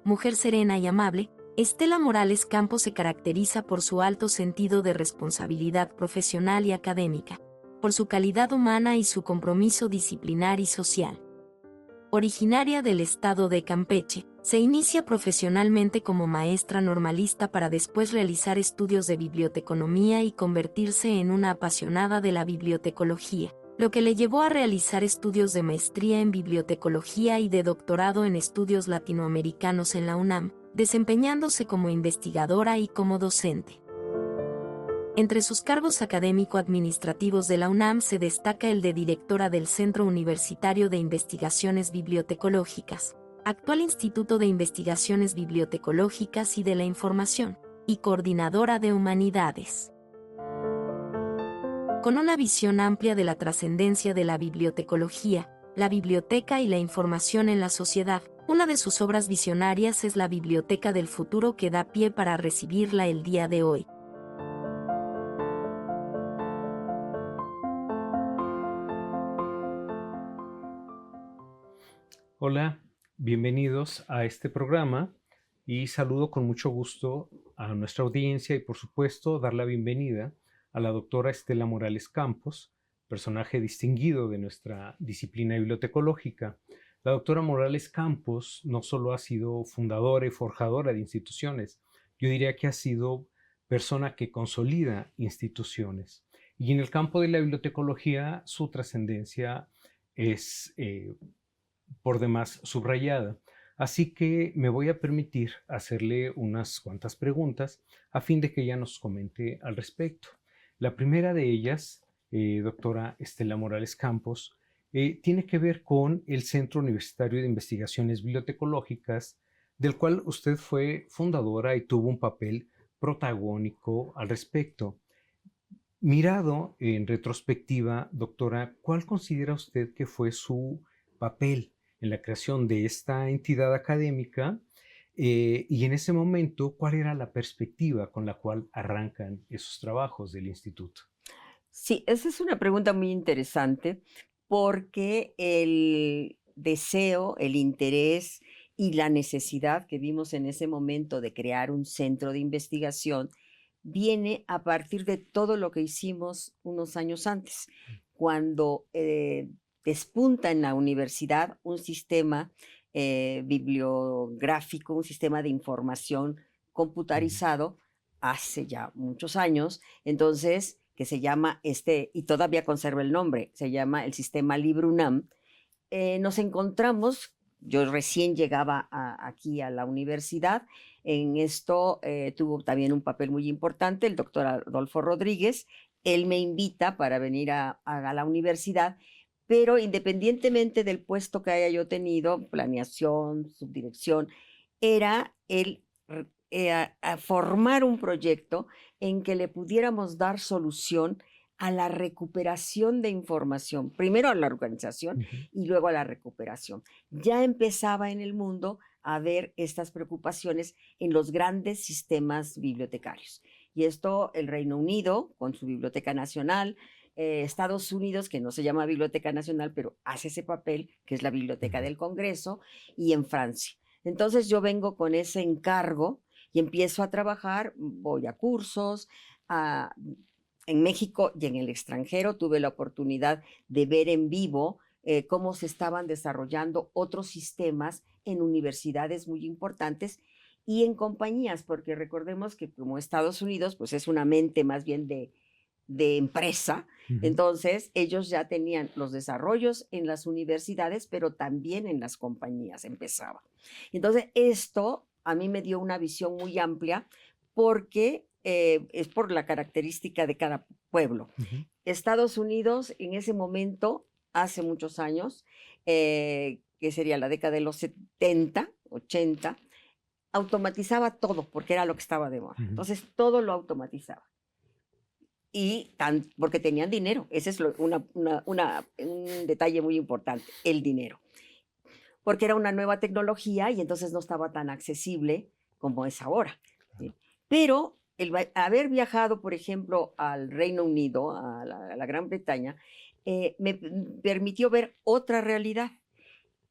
Mujer serena y amable, Estela Morales Campos se caracteriza por su alto sentido de responsabilidad profesional y académica, por su calidad humana y su compromiso disciplinar y social. Originaria del estado de Campeche, se inicia profesionalmente como maestra normalista para después realizar estudios de biblioteconomía y convertirse en una apasionada de la bibliotecología, lo que le llevó a realizar estudios de maestría en bibliotecología y de doctorado en estudios latinoamericanos en la UNAM, desempeñándose como investigadora y como docente. Entre sus cargos académico-administrativos de la UNAM se destaca el de directora del Centro Universitario de Investigaciones Bibliotecológicas, actual Instituto de Investigaciones Bibliotecológicas y de la Información, y coordinadora de Humanidades. Con una visión amplia de la trascendencia de la bibliotecología, la biblioteca y la información en la sociedad, una de sus obras visionarias es la Biblioteca del Futuro, que da pie para recibirla el día de hoy. Hola, bienvenidos a este programa y saludo con mucho gusto a nuestra audiencia y por supuesto dar la bienvenida a la doctora Estela Morales Campos, personaje distinguido de nuestra disciplina bibliotecológica. La doctora Morales Campos no solo ha sido fundadora y forjadora de instituciones, yo diría que ha sido persona que consolida instituciones. Y en el campo de la bibliotecología su trascendencia es por demás subrayada. Así que me voy a permitir hacerle unas cuantas preguntas a fin de que ella nos comente al respecto. La primera de ellas, doctora Estela Morales Campos, tiene que ver con el Centro Universitario de Investigaciones Bibliotecológicas, del cual usted fue fundadora y tuvo un papel protagónico al respecto. Mirado en retrospectiva, doctora, ¿cuál considera usted que fue su papel en la creación de esta entidad académica? Y en ese momento, ¿cuál era la perspectiva con la cual arrancan esos trabajos del instituto? Sí, esa es una pregunta muy interesante porque el deseo, el interés y la necesidad que vimos en ese momento de crear un centro de investigación viene a partir de todo lo que hicimos unos años antes, cuando despunta en la universidad un sistema bibliográfico, un sistema de información computarizado hace ya muchos años. Entonces, que se llama y todavía conserva el nombre, se llama el sistema LibreUNAM. Nos encontramos, yo recién llegaba aquí a la universidad, en esto tuvo también un papel muy importante el doctor Adolfo Rodríguez. Él me invita para venir a la universidad, pero independientemente del puesto que haya yo tenido, planeación, subdirección, era el a formar un proyecto en que le pudiéramos dar solución a la recuperación de información, primero a la organización y luego a la recuperación. Ya empezaba en el mundo a haber estas preocupaciones en los grandes sistemas bibliotecarios. Y esto, el Reino Unido, con su Biblioteca Nacional, Estados Unidos, que no se llama Biblioteca Nacional, pero hace ese papel, que es la Biblioteca del Congreso, y en Francia. Entonces yo vengo con ese encargo y empiezo a trabajar, voy a cursos, en México y en el extranjero tuve la oportunidad de ver en vivo cómo se estaban desarrollando otros sistemas en universidades muy importantes y en compañías, porque recordemos que como Estados Unidos, pues es una mente más bien de empresa, entonces ellos ya tenían los desarrollos en las universidades, pero también en las compañías empezaba. Entonces esto a mí me dio una visión muy amplia porque es por la característica de cada pueblo. Estados Unidos en ese momento, hace muchos años, que sería la década de los 70, 80, automatizaba todo, porque era lo que estaba de moda. Ujú. Entonces, todo lo automatizaba. Y porque tenían dinero. Ese es un detalle muy importante, el dinero. Porque era una nueva tecnología y entonces no estaba tan accesible como es ahora, ¿sí? Pero haber viajado, por ejemplo, al Reino Unido, a la Gran Bretaña, me permitió ver otra realidad.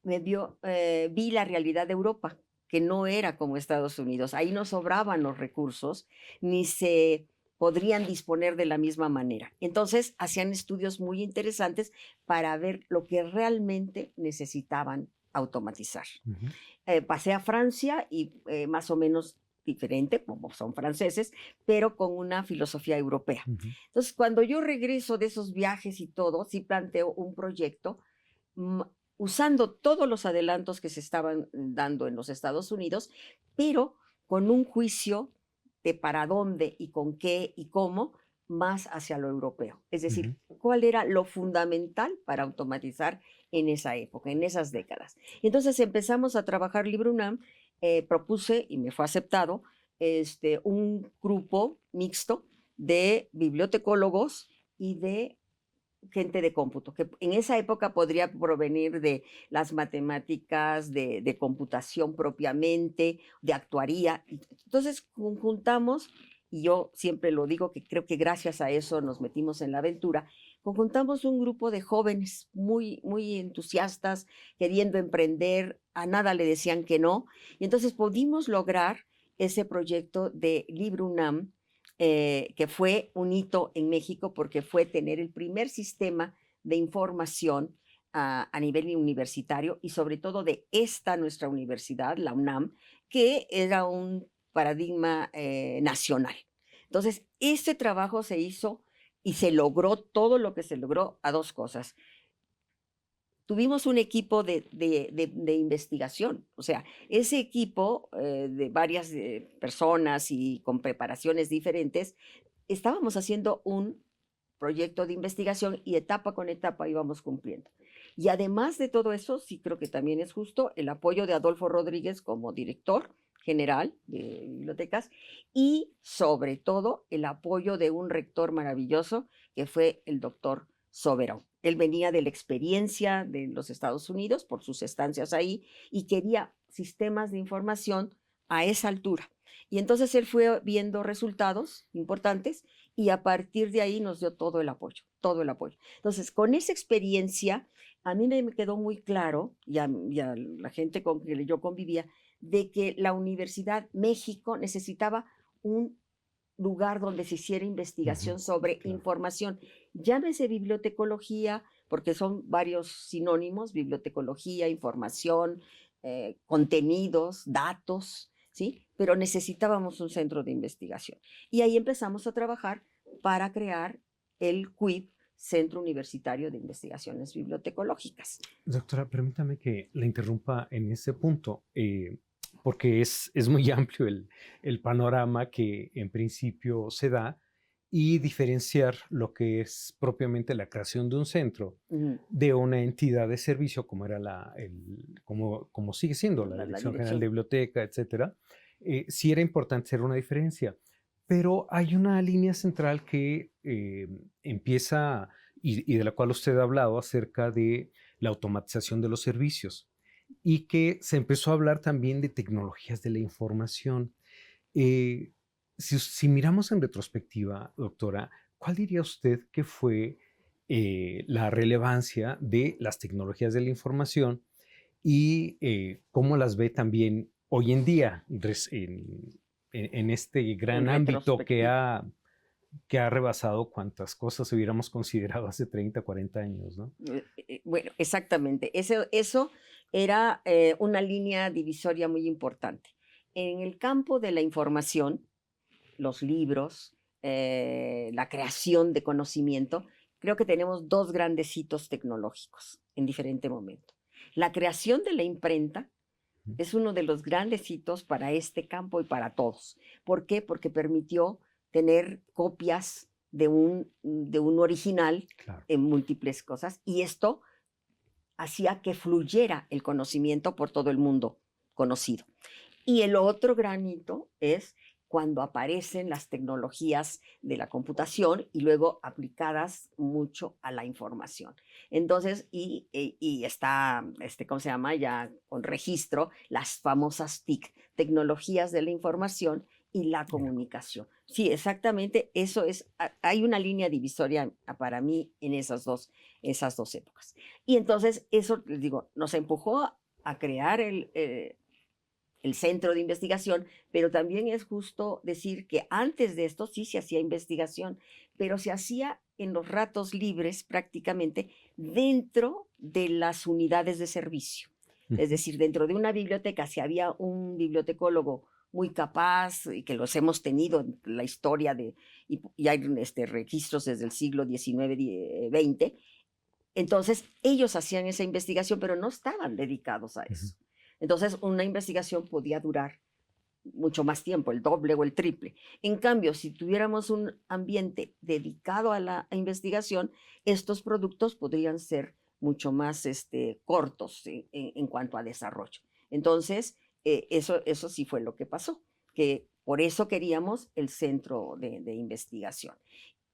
Vi la realidad de Europa, que no era como Estados Unidos. Ahí no sobraban los recursos, ni se podrían disponer de la misma manera. Entonces, hacían estudios muy interesantes para ver lo que realmente necesitaban automatizar. Ujú. Pasé a Francia y más o menos diferente, como son franceses, pero con una filosofía europea. Ujú. Entonces, cuando yo regreso de esos viajes y todo, sí planteo un proyecto mm, usando todos los adelantos que se estaban dando en los Estados Unidos, pero con un juicio de para dónde y con qué y cómo más hacia lo europeo. Es decir, Ujú. cuál era lo fundamental para automatizar en esa época, en esas décadas. Y entonces empezamos a trabajar LibreUNAM, propuse y me fue aceptado un grupo mixto de bibliotecólogos y de gente de cómputo, que en esa época podría provenir de las matemáticas, de computación propiamente, de actuaría. Entonces conjuntamos, y yo siempre lo digo, que creo que gracias a eso nos metimos en la aventura, conjuntamos un grupo de jóvenes muy, muy entusiastas, queriendo emprender, a nada le decían que no, y entonces pudimos lograr ese proyecto de LibreUNAM, que fue un hito en México porque fue tener el primer sistema de información a nivel universitario y sobre todo de esta nuestra universidad, la UNAM, que era un paradigma nacional. Entonces, este trabajo se hizo y se logró todo lo que se logró a dos cosas. Tuvimos un equipo de investigación, o sea, ese equipo de varias personas y con preparaciones diferentes, estábamos haciendo un proyecto de investigación y etapa con etapa íbamos cumpliendo. Y además de todo eso, sí creo que también es justo el apoyo de Adolfo Rodríguez como director general de bibliotecas y sobre todo el apoyo de un rector maravilloso que fue el doctor Soberón. Él venía de la experiencia de los Estados Unidos por sus estancias ahí y quería sistemas de información a esa altura. Y entonces él fue viendo resultados importantes y a partir de ahí nos dio todo el apoyo, todo el apoyo. Entonces, con esa experiencia, a mí me quedó muy claro, y a la gente con que yo convivía, de que la Universidad México necesitaba un lugar donde se hiciera investigación Ujú. sobre Claro. información. Llámese bibliotecología, porque son varios sinónimos, bibliotecología, información, contenidos, datos, ¿sí? Pero necesitábamos un centro de investigación. Y ahí empezamos a trabajar para crear el CUIB, Centro Universitario de Investigaciones Bibliotecológicas. Doctora, permítame que la interrumpa en ese punto, porque es muy amplio el panorama que en principio se da y diferenciar lo que es propiamente la creación de un centro Ujú. de una entidad de servicio como era como sigue siendo la La Dirección General de dirección. Biblioteca, etcétera. Sí era importante hacer una diferencia, pero hay una línea central que empieza y de la cual usted ha hablado acerca de la automatización de los servicios y que se empezó a hablar también de tecnologías de la información. Eh, si miramos en retrospectiva, doctora, ¿cuál diría usted que fue la relevancia de las tecnologías de la información y cómo las ve también hoy en día en este En gran ámbito retrospectiva. que ha rebasado cuantas cosas hubiéramos considerado hace 30, 40 años, ¿no? Bueno, exactamente. Eso era una línea divisoria muy importante. En el campo de la información, los libros, la creación de conocimiento, creo que tenemos dos grandes hitos tecnológicos en diferente momento. La creación de la imprenta es uno de los grandes hitos para este campo y para todos. ¿Por qué? Porque permitió tener copias de un original Claro. en múltiples cosas y esto hacía que fluyera el conocimiento por todo el mundo conocido. Y el otro granito es cuando aparecen las tecnologías de la computación y luego aplicadas mucho a la información. Entonces, y está, ¿cómo se llama? Ya con registro, las famosas TIC, tecnologías de la información y la comunicación. Sí, exactamente, eso es, hay una línea divisoria para mí en esas dos épocas. Y entonces eso, les digo, nos empujó a crear el centro de investigación, pero también es justo decir que antes de esto sí se hacía investigación, pero se hacía en los ratos libres prácticamente dentro de las unidades de servicio. Es decir, dentro de una biblioteca, si había un bibliotecólogo muy capaz, y que los hemos tenido en la historia y hay registros desde el siglo XIX, XX, entonces ellos hacían esa investigación, pero no estaban dedicados a eso. Entonces, una investigación podía durar mucho más tiempo, el doble o el triple. En cambio, si tuviéramos un ambiente dedicado a la investigación, estos productos podrían ser mucho más cortos en cuanto a desarrollo. Entonces, eso sí fue lo que pasó, que por eso queríamos el centro de investigación.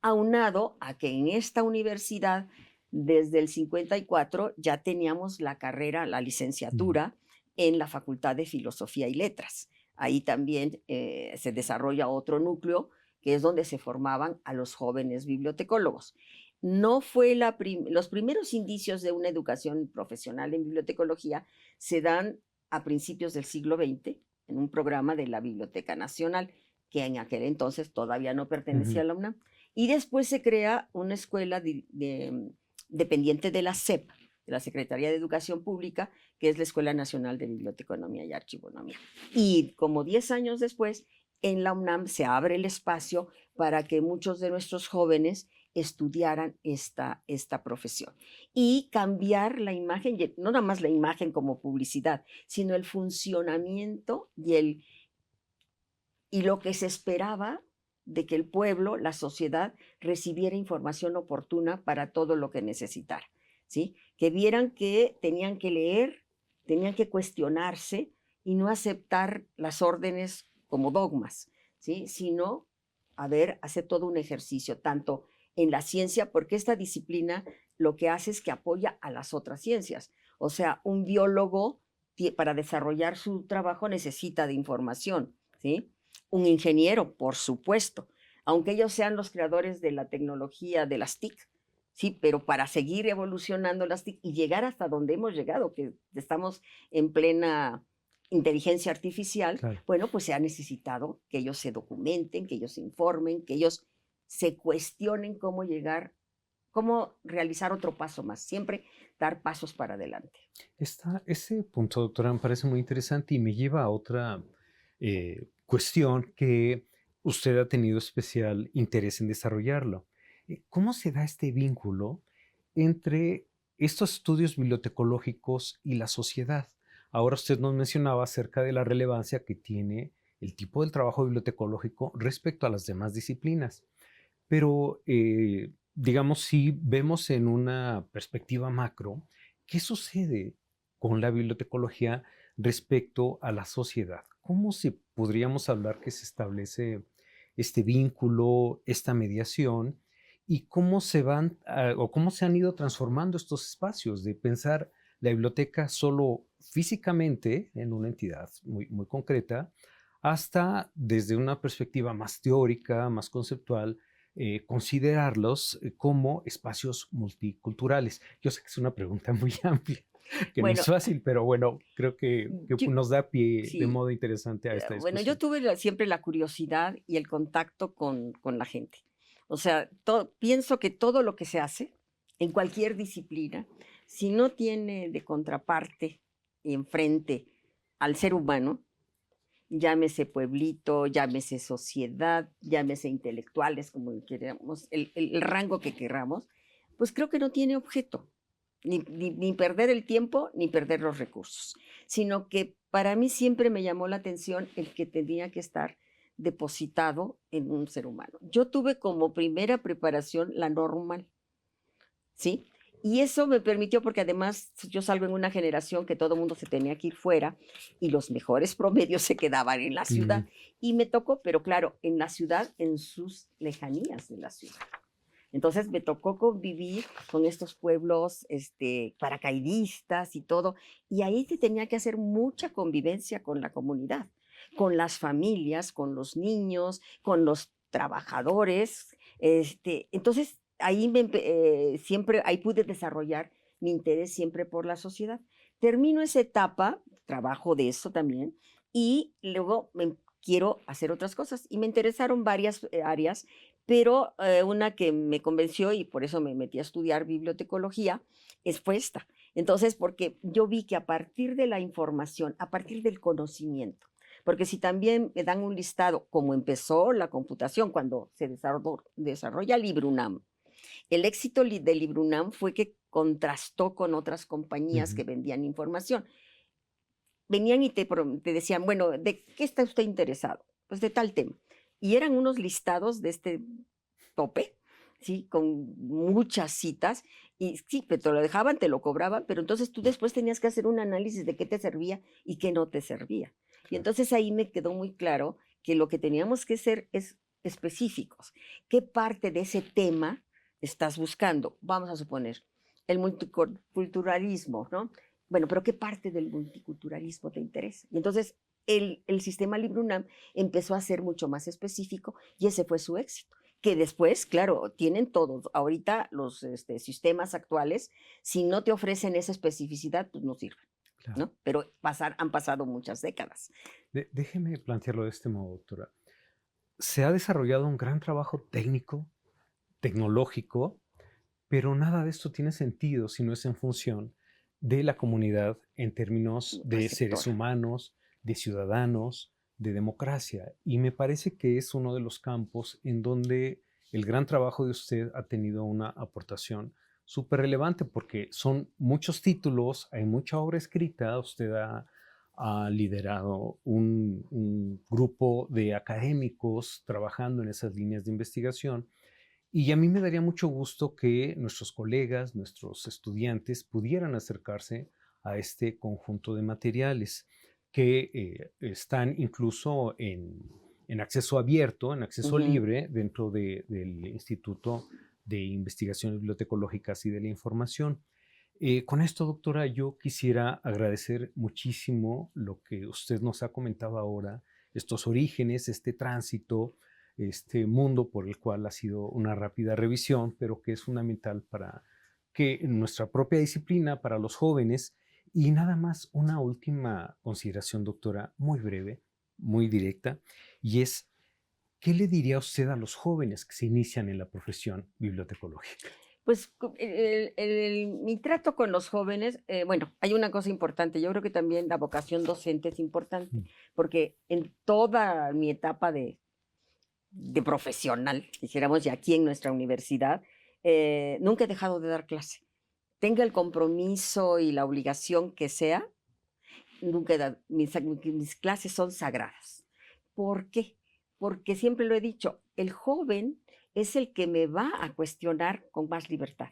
Aunado a que en esta universidad, desde el 54, ya teníamos la carrera, la licenciatura, en la Facultad de Filosofía y Letras. Ahí también se desarrolla otro núcleo, que es donde se formaban a los jóvenes bibliotecólogos. No fue los primeros indicios de una educación profesional en bibliotecología se dan a principios del siglo XX en un programa de la Biblioteca Nacional, que en aquel entonces todavía no pertenecía a la UNAM. Y después se crea una escuela dependiente de la SEP, de la Secretaría de Educación Pública, que es la Escuela Nacional de Biblioteconomía y Archivonomía. Y como 10 años después, en la UNAM se abre el espacio para que muchos de nuestros jóvenes estudiaran esta profesión y cambiar la imagen, no nada más la imagen como publicidad, sino el funcionamiento y lo que se esperaba de que el pueblo, la sociedad, recibiera información oportuna para todo lo que necesitara, ¿sí? Que vieran que tenían que leer, tenían que cuestionarse y no aceptar las órdenes como dogmas, ¿sí? Sino, hacer todo un ejercicio, tanto en la ciencia, porque esta disciplina lo que hace es que apoya a las otras ciencias. O sea, un biólogo para desarrollar su trabajo necesita de información, ¿sí? Un ingeniero, por supuesto, aunque ellos sean los creadores de la tecnología de las TIC, sí, pero para seguir evolucionando las TIC y llegar hasta donde hemos llegado, que estamos en plena inteligencia artificial, claro. Bueno, pues se ha necesitado que ellos se documenten, que ellos se informen, que ellos se cuestionen cómo llegar, cómo realizar otro paso más, siempre dar pasos para adelante. Ese punto, doctora, me parece muy interesante y me lleva a otra cuestión que usted ha tenido especial interés en desarrollarlo. ¿Cómo se da este vínculo entre estos estudios bibliotecológicos y la sociedad? Ahora usted nos mencionaba acerca de la relevancia que tiene el tipo del trabajo bibliotecológico respecto a las demás disciplinas. Pero, digamos, si vemos en una perspectiva macro, ¿qué sucede con la bibliotecología respecto a la sociedad? ¿Cómo podríamos hablar que se establece este vínculo, esta mediación, y cómo se cómo se han ido transformando estos espacios de pensar la biblioteca solo físicamente en una entidad muy, muy concreta, hasta desde una perspectiva más teórica, más conceptual, considerarlos como espacios multiculturales? Yo sé que es una pregunta muy amplia, que no es fácil, pero bueno, creo que nos da pie de modo interesante a esta discusión. Bueno, yo tuve siempre la curiosidad y el contacto con la gente. O sea, pienso que todo lo que se hace en cualquier disciplina, si no tiene de contraparte y enfrente al ser humano, llámese pueblito, llámese sociedad, llámese intelectuales, como queramos, el rango que queramos, pues creo que no tiene objeto. Ni perder el tiempo, ni perder los recursos, sino que para mí siempre me llamó la atención el que tenía que estar depositado en un ser humano. Yo tuve como primera preparación la normal, ¿sí? Y eso me permitió, porque además yo salgo en una generación que todo el mundo se tenía que ir fuera y los mejores promedios se quedaban en la ciudad. Mm, Y me tocó, pero claro, en la ciudad, en sus lejanías de la ciudad. Entonces me tocó convivir con estos pueblos paracaidistas y todo, y ahí te tenía que hacer mucha convivencia con la comunidad, con las familias, con los niños, con los trabajadores. Entonces ahí siempre ahí pude desarrollar mi interés siempre por la sociedad. Termino esa etapa, trabajo de eso también, y luego quiero hacer otras cosas. Y me interesaron varias áreas, pero una que me convenció y por eso me metí a estudiar bibliotecología fue esta. Entonces, porque yo vi que a partir de la información, a partir del conocimiento, porque si también me dan un listado, como empezó la computación cuando se desarrolla LibreUNAM, el éxito de LibreUNAM fue que contrastó con otras compañías ujú. que vendían información. Venían y te decían, bueno, ¿de qué está usted interesado? Pues de tal tema. Y eran unos listados de este tope, ¿sí? Con muchas citas. Y sí, pero te lo dejaban, te lo cobraban, pero entonces tú después tenías que hacer un análisis de qué te servía y qué no te servía. Y Claro. entonces ahí me quedó muy claro que lo que teníamos que ser es específicos. ¿Qué parte de ese tema estás buscando? Vamos a suponer el multiculturalismo, ¿no? Bueno, pero ¿qué parte del multiculturalismo te interesa? Y entonces el sistema LibreUNAM empezó a ser mucho más específico y ese fue su éxito. Que después, claro, tienen todos. Ahorita los sistemas actuales, si no te ofrecen esa especificidad, pues no sirven, Claro. ¿no? Pero han pasado muchas décadas. Déjeme plantearlo de este modo, doctora. Se ha desarrollado un gran trabajo técnico, tecnológico, pero nada de esto tiene sentido si no es en función de la comunidad en términos de seres Receptora. humanos, de ciudadanos, de democracia. Y me parece que es uno de los campos en donde el gran trabajo de usted ha tenido una aportación súper relevante porque son muchos títulos, hay mucha obra escrita, usted ha liderado un grupo de académicos trabajando en esas líneas de investigación y a mí me daría mucho gusto que nuestros colegas, nuestros estudiantes pudieran acercarse a este conjunto de materiales que están incluso en acceso abierto, en acceso Ujú. libre dentro del Instituto de Investigaciones Bibliotecológicas y de la Información. Con esto, doctora, yo quisiera agradecer muchísimo lo que usted nos ha comentado ahora, estos orígenes, este tránsito, este mundo por el cual ha sido una rápida revisión, pero que es fundamental para que nuestra propia disciplina, para los jóvenes, y nada más una última consideración, doctora, muy breve, muy directa, y es, ¿qué le diría usted a los jóvenes que se inician en la profesión bibliotecológica? Pues mi trato con los jóvenes, bueno, hay una cosa importante. Yo creo que también la vocación docente es importante, Mm, porque en toda mi etapa de profesional, dijéramos, y aquí en nuestra universidad, nunca he dejado de dar clase. Tenga el compromiso y la obligación que sea, nunca he dado, mis clases son sagradas. ¿Por qué? Porque siempre lo he dicho, el joven es el que me va a cuestionar con más libertad.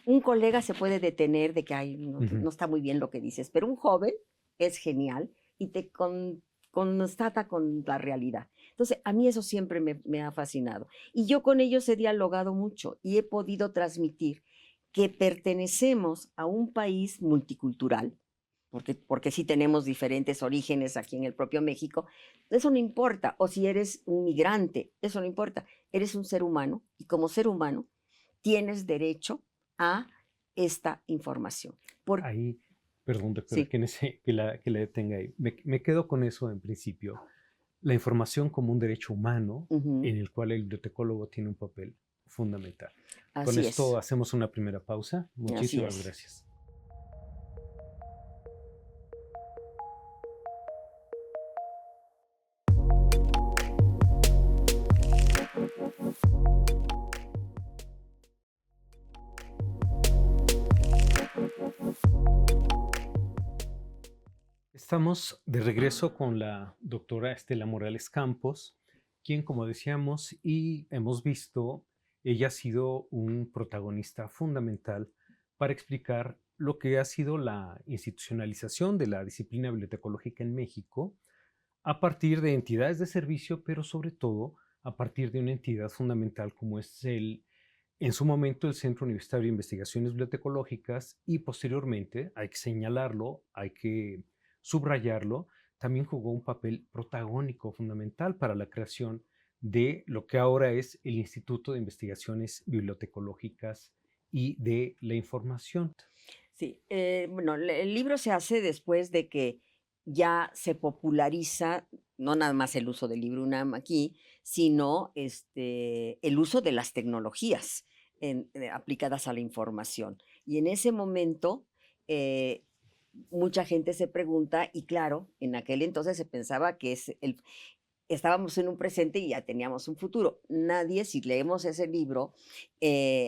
Un colega se puede detener de que ay, no, ujú. no está muy bien lo que dices, pero un joven es genial y te constata con la realidad. Entonces, a mí eso siempre me ha fascinado. Y yo con ellos he dialogado mucho y he podido transmitir que pertenecemos a un país multicultural, porque sí tenemos diferentes orígenes aquí en el propio México, eso no importa, o si eres un migrante, eso no importa, eres un ser humano y como ser humano tienes derecho a esta información. Ahí, perdón, doctora, Sí, que la detenga ahí. Me quedo con eso en principio. La información como un derecho humano ujú, en el cual el bibliotecólogo tiene un papel fundamental. Con así esto es, hacemos una primera pausa. así Muchísimas es. gracias. Estamos de regreso con la doctora Estela Morales Campos, quien, como decíamos y hemos visto, ella ha sido un protagonista fundamental para explicar lo que ha sido la institucionalización de la disciplina bibliotecológica en México a partir de entidades de servicio, pero sobre todo a partir de una entidad fundamental como es en su momento el Centro Universitario de Investigaciones Bibliotecológicas y posteriormente, hay que señalarlo, hay que subrayarlo, también jugó un papel protagónico fundamental para la creación de lo que ahora es el Instituto de Investigaciones Bibliotecológicas y de la Información. Sí, bueno, el libro se hace después de que ya se populariza, no nada más el uso del libro UNAM aquí, sino el uso de las tecnologías aplicadas a la información. Y en ese momento, eh, mucha gente se pregunta, y claro, en aquel entonces se pensaba que estábamos en un presente y ya teníamos un futuro. Nadie, si leemos ese libro,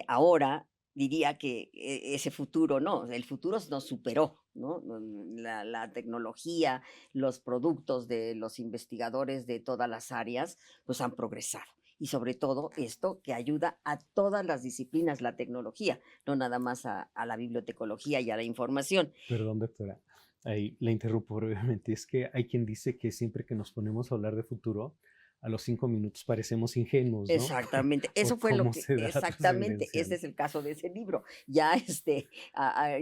ahora diría que ese futuro no, el futuro nos superó, ¿no? La tecnología, los productos de los investigadores de todas las áreas, pues han progresado. Y sobre todo esto que ayuda a todas las disciplinas, la tecnología, no nada más a la bibliotecología y a la información. Perdón, doctora, ahí la interrumpo brevemente. Es que hay quien dice que siempre que nos ponemos a hablar de futuro, a los 5 minutos parecemos ingenuos, ¿no? Exactamente, eso Por fue lo cómo que, se da exactamente, ese trascendencial. es el caso de ese libro. Ya,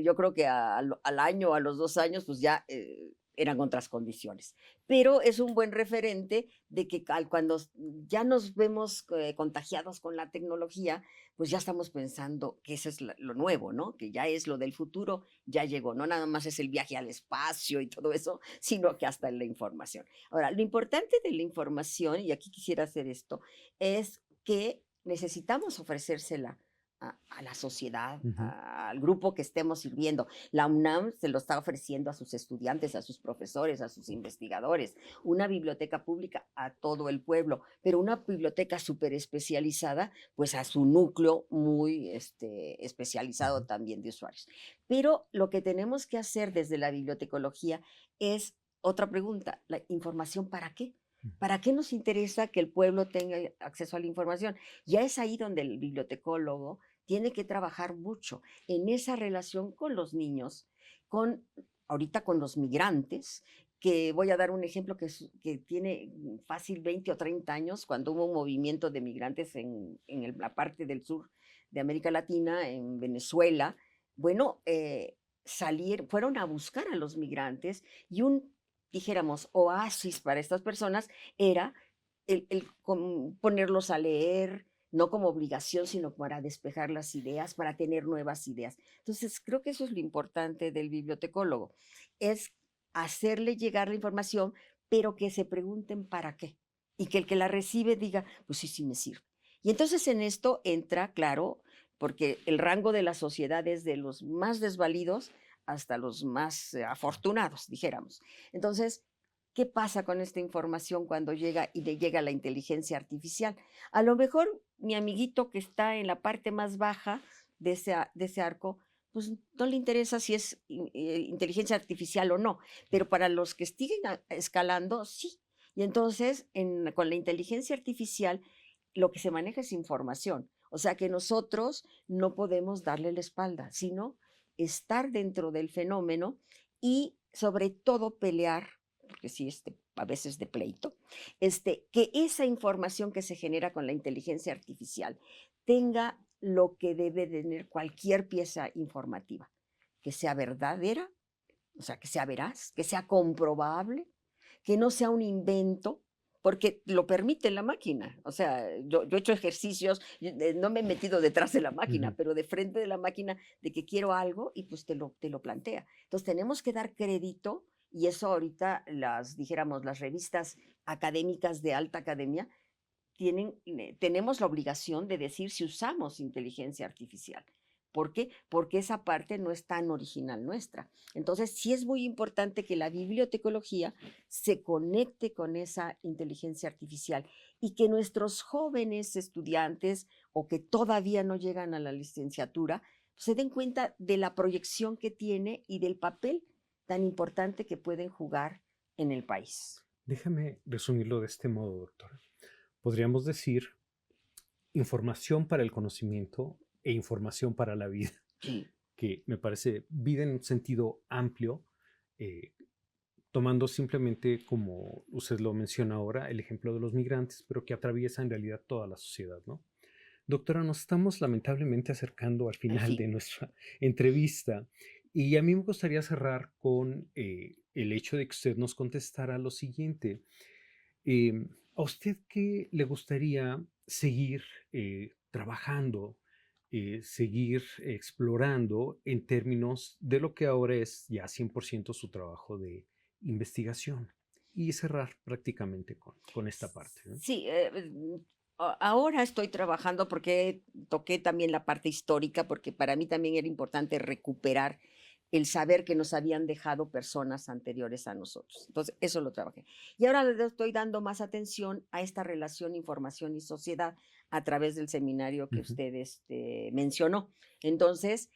yo creo que al año, a los 2 años, pues ya eran otras condiciones. Pero es un buen referente de que cuando ya nos vemos contagiados con la tecnología, pues ya estamos pensando que eso es lo nuevo, ¿no? Que ya es lo del futuro, ya llegó. No nada más es el viaje al espacio y todo eso, sino que hasta la información. Ahora, lo importante de la información, y aquí quisiera hacer esto, es que necesitamos ofrecérsela a la sociedad, Ujú. al grupo que estemos sirviendo. La UNAM se lo está ofreciendo a sus estudiantes, a sus profesores, a sus investigadores. Una biblioteca pública a todo el pueblo, pero una biblioteca súper especializada, pues a su núcleo muy especializado Ujú. también de usuarios. Pero lo que tenemos que hacer desde la bibliotecología es otra pregunta, ¿la información para qué? Ujú. ¿Para qué nos interesa que el pueblo tenga acceso a la información? Ya es ahí donde el bibliotecólogo tiene que trabajar mucho en esa relación con los niños, ahorita con los migrantes, que voy a dar un ejemplo que tiene fácil 20 o 30 años, cuando hubo un movimiento de migrantes en la parte del sur de América Latina, en Venezuela. Bueno, fueron a buscar a los migrantes y dijéramos, oasis para estas personas era ponerlos a leer, no como obligación, sino para despejar las ideas, para tener nuevas ideas. Entonces, creo que eso es lo importante del bibliotecólogo, es hacerle llegar la información, pero que se pregunten para qué, y que el que la recibe diga, pues sí, sí me sirve. Y entonces en esto entra, claro, porque el rango de la sociedad es de los más desvalidos hasta los más afortunados, dijéramos. Entonces, ¿qué pasa con esta información cuando llega y le llega la inteligencia artificial? A lo mejor mi amiguito que está en la parte más baja de ese arco, pues no le interesa si es inteligencia artificial o no, pero para los que siguen escalando, sí. Y entonces, con la inteligencia artificial, lo que se maneja es información. O sea que nosotros no podemos darle la espalda, sino estar dentro del fenómeno y sobre todo pelear, porque sí, a veces de pleito, que esa información que se genera con la inteligencia artificial tenga lo que debe tener cualquier pieza informativa, que sea verdadera, o sea, que sea veraz, que sea comprobable, que no sea un invento, porque lo permite la máquina. O sea, yo he hecho ejercicios, no me he metido detrás de la máquina, Ujú. pero de frente de la máquina de que quiero algo y pues te lo plantea. Entonces tenemos que dar crédito y eso ahorita dijéramos, las revistas académicas de alta academia tenemos la obligación de decir si usamos inteligencia artificial. ¿Por qué? Porque esa parte no es tan original nuestra. Entonces, sí es muy importante que la bibliotecología se conecte con esa inteligencia artificial y que nuestros jóvenes estudiantes o que todavía no llegan a la licenciatura se den cuenta de la proyección que tiene y del papel tan importante que pueden jugar en el país. Déjame resumirlo de este modo, doctora. Podríamos decir información para el conocimiento e información para la vida, Sí, que me parece vida en un sentido amplio, tomando simplemente, como usted lo menciona ahora, el ejemplo de los migrantes, pero que atraviesa en realidad toda la sociedad, ¿no? Doctora, nos estamos lamentablemente acercando al Al final de fin. nuestra entrevista y a mí me gustaría cerrar con el hecho de que usted nos contestara lo siguiente. ¿A usted qué le gustaría seguir trabajando, seguir explorando en términos de lo que ahora es ya 100% su trabajo de investigación? Y cerrar prácticamente con esta parte, ¿no? Sí, ahora estoy trabajando porque toqué también la parte histórica, porque para mí también era importante recuperar el saber que nos habían dejado personas anteriores a nosotros. Entonces, eso lo trabajé. Y ahora le estoy dando más atención a esta relación información y sociedad a través del seminario que Ujú. usted mencionó. Entonces,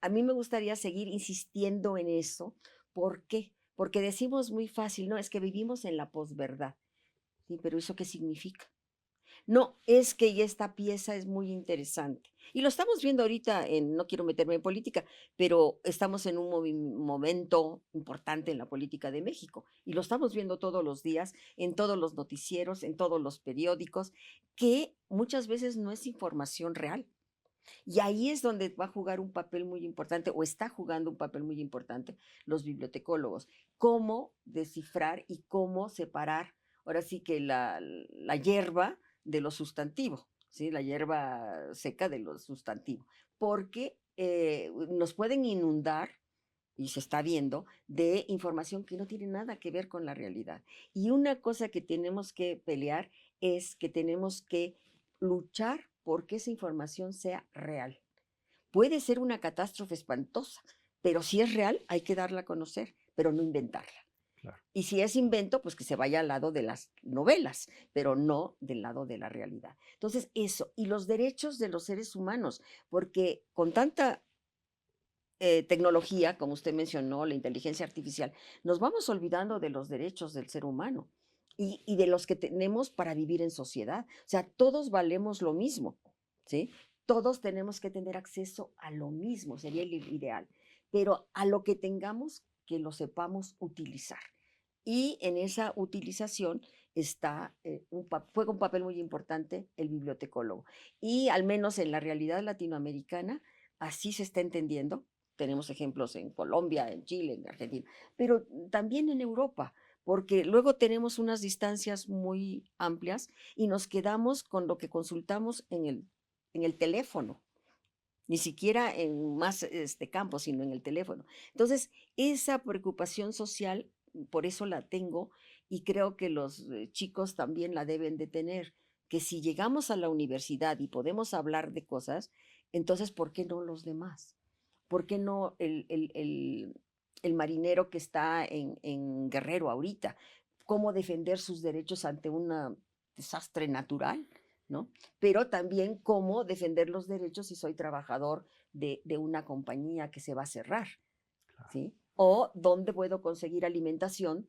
a mí me gustaría seguir insistiendo en eso. ¿Por qué? Porque decimos muy fácil, no, es que vivimos en la posverdad. Sí, pero ¿eso qué significa? No, es que ya esta pieza es muy interesante. Y lo estamos viendo ahorita no quiero meterme en política, pero estamos en un momento importante en la política de México. Y lo estamos viendo todos los días, en todos los noticieros, en todos los periódicos, que muchas veces no es información real. Y ahí es donde va a jugar un papel muy importante, o está jugando un papel muy importante, los bibliotecólogos. Cómo descifrar y cómo separar, ahora sí que la hierba de lo sustantivo, ¿sí? La hierba seca de lo sustantivo. Porque nos pueden inundar, y se está viendo, de información que no tiene nada que ver con la realidad. Y una cosa que tenemos que pelear es que tenemos que luchar porque esa información sea real. Puede ser una catástrofe espantosa, pero si es real hay que darla a conocer, pero no inventarla. Claro. Y si es invento, pues que se vaya al lado de las novelas, pero no del lado de la realidad. Entonces, eso, y los derechos de los seres humanos, porque con tanta tecnología, como usted mencionó, la inteligencia artificial, nos vamos olvidando de los derechos del ser humano y de los que tenemos para vivir en sociedad. O sea, todos valemos lo mismo, ¿sí? Todos tenemos que tener acceso a lo mismo, sería el ideal, pero a lo que tengamos que lo sepamos utilizar. Y en esa utilización está, juega un papel muy importante el bibliotecólogo. Y al menos en la realidad latinoamericana, así se está entendiendo. Tenemos ejemplos en Colombia, en Chile, en Argentina, pero también en Europa, porque luego tenemos unas distancias muy amplias y nos quedamos con lo que consultamos en el teléfono, ni siquiera en más campos, sino en el teléfono. Entonces, esa preocupación social, por eso la tengo y creo que los chicos también la deben de tener, que si llegamos a la universidad y podemos hablar de cosas, entonces, ¿por qué no los demás? ¿Por qué no el marinero que está en Guerrero ahorita? ¿Cómo defender sus derechos ante un desastre natural? ¿No? Pero también cómo defender los derechos si soy trabajador de una compañía que se va a cerrar, Claro. ¿sí? O dónde puedo conseguir alimentación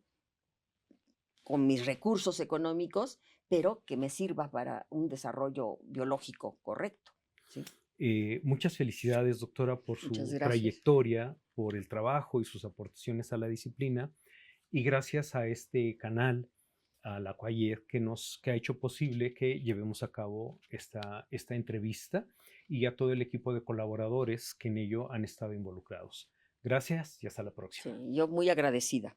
con mis recursos económicos, pero que me sirva para un desarrollo biológico correcto, ¿sí? Muchas felicidades, doctora, por Muchas su gracias. trayectoria, por el trabajo y sus aportaciones a la disciplina. Y gracias a este canal, a la Cuayer, que ha hecho posible que llevemos a cabo esta entrevista y a todo el equipo de colaboradores que en ello han estado involucrados. Gracias y hasta la próxima. Sí, yo muy agradecida.